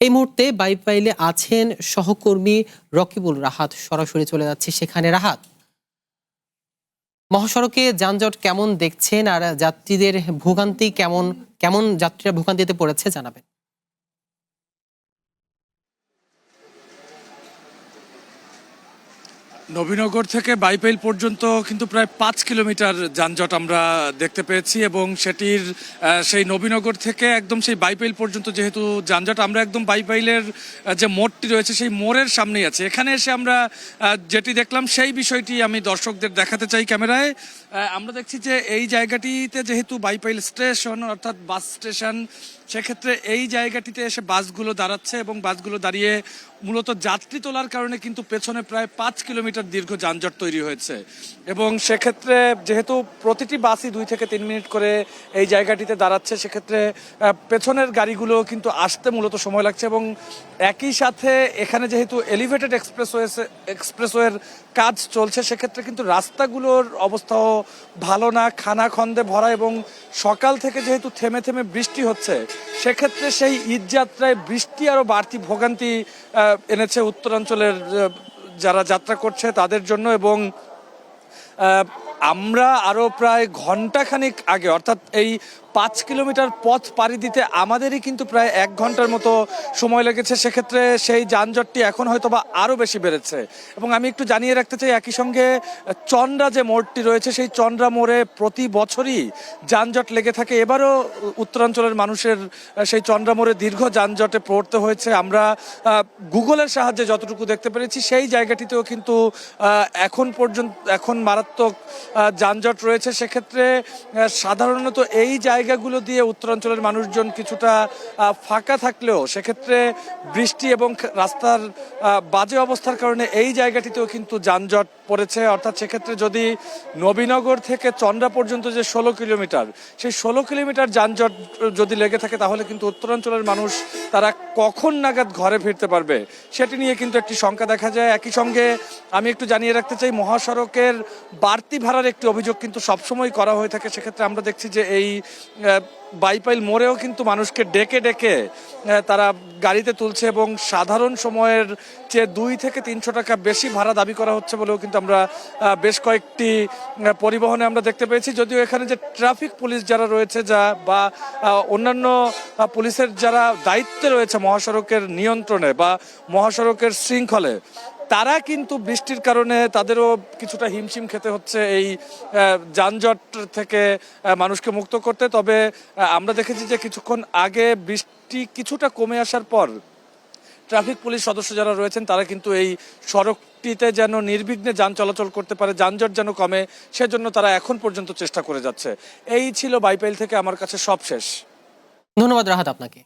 এই মুহূর্তে বাইপাইলে আছেন সহকর্মী রকিবুল রাহাত। সরাসরি চলে যাচ্ছে সেখানে। রাহাত, মহাসড়কে যানজট কেমন দেখছেন আর যাত্রীদের ভোগান্তি কেমন কেমন যাত্রীরা ভোগান্তিতে পড়েছে জানাবেন। নবীনগর থেকে বাইপাইল পর্যন্ত কিন্তু প্রায় 5 কিলোমিটার যানজট আমরা দেখতে পেয়েছি এবং সেটির সেই নবীনগর থেকে একদম সেই বাইপাইল পর্যন্ত যেহেতু যানজট, আমরা একদম বাইপাইলের যে মোড়টি রয়েছে সেই মোড়ের সামনেই আছে। এখানে এসে আমরা যেটি দেখলাম সেই বিষয়টি আমি দর্শকদের দেখাতে চাই ক্যামেরায়। আমরা দেখছি যে এই জায়গাটিতে যেহেতু বাইপাইল স্টেশন অর্থাৎ বাস স্টেশন, সেক্ষেত্রে এই জায়গাটিতে এসে বাসগুলো দাঁড়াচ্ছে এবং বাসগুলো দাঁড়িয়ে মূলত যাত্রী তোলার কারণে কিন্তু পেছনে প্রায় 5 কিলোমিটার দীর্ঘ যানজট তৈরি হয়েছে এবং সেক্ষেত্রে যেহেতু প্রতিটি বাসই 2 থেকে 3 মিনিট করে এই জায়গাটিতে দাঁড়াচ্ছে, সেক্ষেত্রে পেছনের গাড়িগুলো কিন্তু আসতে মূলত সময় লাগছে এবং একই সাথে এখানে যেহেতু এলিভেটেড এক্সপ্রেসওয়ের কাজ চলছে, সেক্ষেত্রে কিন্তু রাস্তাগুলোর অবস্থাও ভালো না, খানাখন্দে ভরা এবং সকাল থেকে যেহেতু থেমে থেমে বৃষ্টি হচ্ছে, সেক্ষেত্রে সেই ঈদযাত্রায় বৃষ্টি আরও বাড়তি ভোগান্তি এনেছে উত্তরাঞ্চলের যারা যাত্রা করছে তাদের জন্য। এবং আমরা আরও প্রায় ঘন্টাখানিক আগে, অর্থাৎ এই 5 কিলোমিটার পথ পাড়ি দিতে আমাদেরই কিন্তু প্রায় 1 ঘন্টার মতো সময় লেগেছে। সেক্ষেত্রে সেই যানজটটি এখন হয়তো বা আরও বেশি বেড়েছে। এবং আমি একটু জানিয়ে রাখতে চাই, একই সঙ্গে চন্দ্রা যে মোড়টি রয়েছে সেই চন্দ্রা মোড়ে প্রতি বছরই যানজট লেগে থাকে। এবারও উত্তরাঞ্চলের মানুষের সেই চন্দ্রা মোড়ে দীর্ঘ যানজটে পড়তে হয়েছে। আমরা গুগলের সাহায্যে যতটুকু দেখতে পেরেছি সেই জায়গাটিতেও কিন্তু এখন মারাত্মক যানজট রয়েছে। সেক্ষেত্রে সাধারণত এই জায়গাগুলো দিয়ে উত্তরাঞ্চলের মানুষজন কিছুটা ফাঁকা থাকলেও সেক্ষেত্রে বৃষ্টি এবং রাস্তার বাজে অবস্থার কারণে এই জায়গাটিতেও কিন্তু যানজট পড়েছে। অর্থাৎ সেক্ষেত্রে যদি নবীনগর থেকে চন্দ্রা পর্যন্ত যে 16 কিলোমিটার, সেই 16 কিলোমিটার যানজট যদি লেগে থাকে, তাহলে কিন্তু উত্তরাঞ্চলের মানুষ তারা কখন নাগাদ ঘরে ফিরতে পারবে সেটি নিয়ে কিন্তু একটি শঙ্কা দেখা যায়। একই সঙ্গে আমি একটু জানিয়ে রাখতে চাই, মহাসড়কের বাড়তি ভাড়ার একটি অভিযোগ কিন্তু সবসময় করা হয়ে থাকে। সেক্ষেত্রে আমরা দেখছি যে এই বাইপাইল মোড়েও কিন্তু মানুষকে ডেকে ডেকে তারা গাড়িতে তুলছে এবং সাধারণ সময়ের চেয়ে 2 থেকে 300 টাকা বেশি ভাড়া দাবি করা হচ্ছে বলেও কিন্তু আমরা বেশ কয়েকটি পরিবহনে আমরা দেখতে পেয়েছি। যদিও এখানে যে ট্রাফিক পুলিশ যারা রয়েছে বা অন্যান্য পুলিশের যারা দায়িত্বে রয়েছে মহাসড়কের নিয়ন্ত্রণে বা মহাসড়কের শৃঙ্খলে, তারা কিন্তু বৃষ্টির কারণে তাদেরও কিছুটা হিমশিম খেতে হচ্ছে এই যানজট থেকে মানুষকে মুক্ত করতে। তবে আমরা দেখেছি যে কিছুক্ষণ আগে বৃষ্টি কিছুটা কমে আসার পর ট্রাফিক পুলিশ সদস্য যারা রয়েছেন তারা কিন্তু এই সড়কটিতে যেন নির্বিঘ্নে যান চলাচল করতে পারে, যানজট যেন কমে, সেজন্য তারা এখন পর্যন্ত চেষ্টা করে যাচ্ছে। এই ছিল বাইপাইল থেকে আমার কাছে সবশেষ। ধন্যবাদ রাহাত আপনাকে।